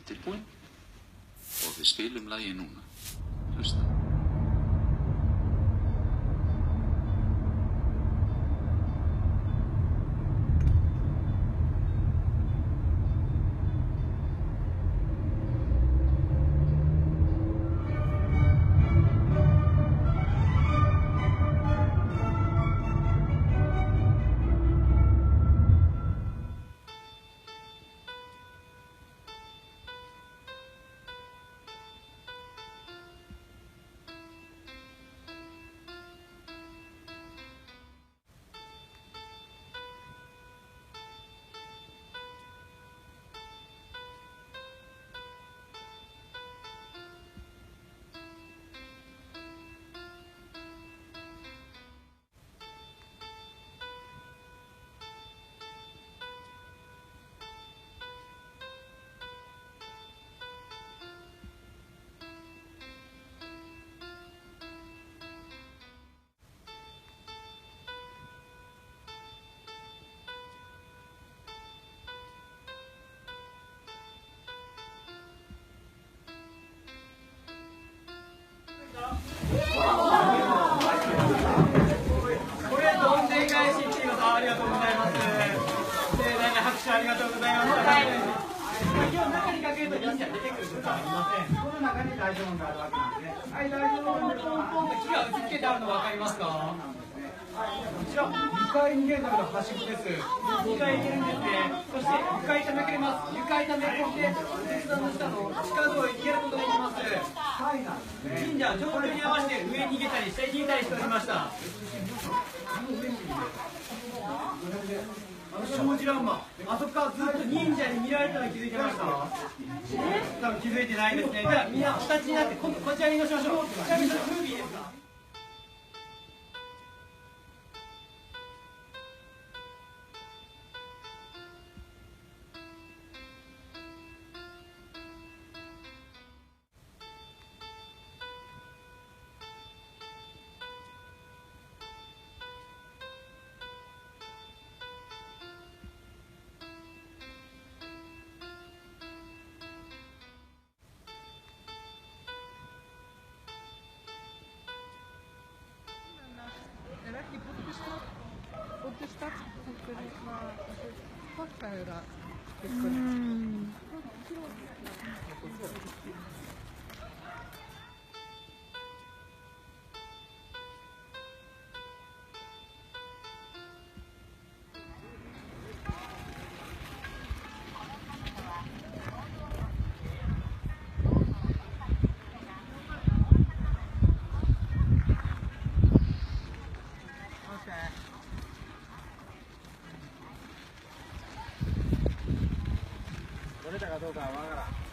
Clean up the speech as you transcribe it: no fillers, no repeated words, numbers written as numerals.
tilbúin og við spilum lagið núna. Hlusta.これどんでん返しっていうのありがとうございます。盛大な拍手ありがとうございます。今日中にかけると忍者出てくることはありません。この中に大丈夫があるわけなんですね。はい、大丈夫。ポンポンと木が打ち付けてあるの分かりますか？こちら2階に現在のはしごです。2階行けるんですね。そして床板めくれます。床板めくって仏壇の下の地下道へ逃げることができます。神社は上流に合わせて上に逃げたり下に逃げたりしておりました。障子欄間、あそこからずっと忍者に見られたの気づいてました？多分気づいてないですね。じゃあみんな形になってこちらに移動しましょう。ちなみにそれムービーですか？Er ekki búddistar forfæðra取れたかどうかはわからん。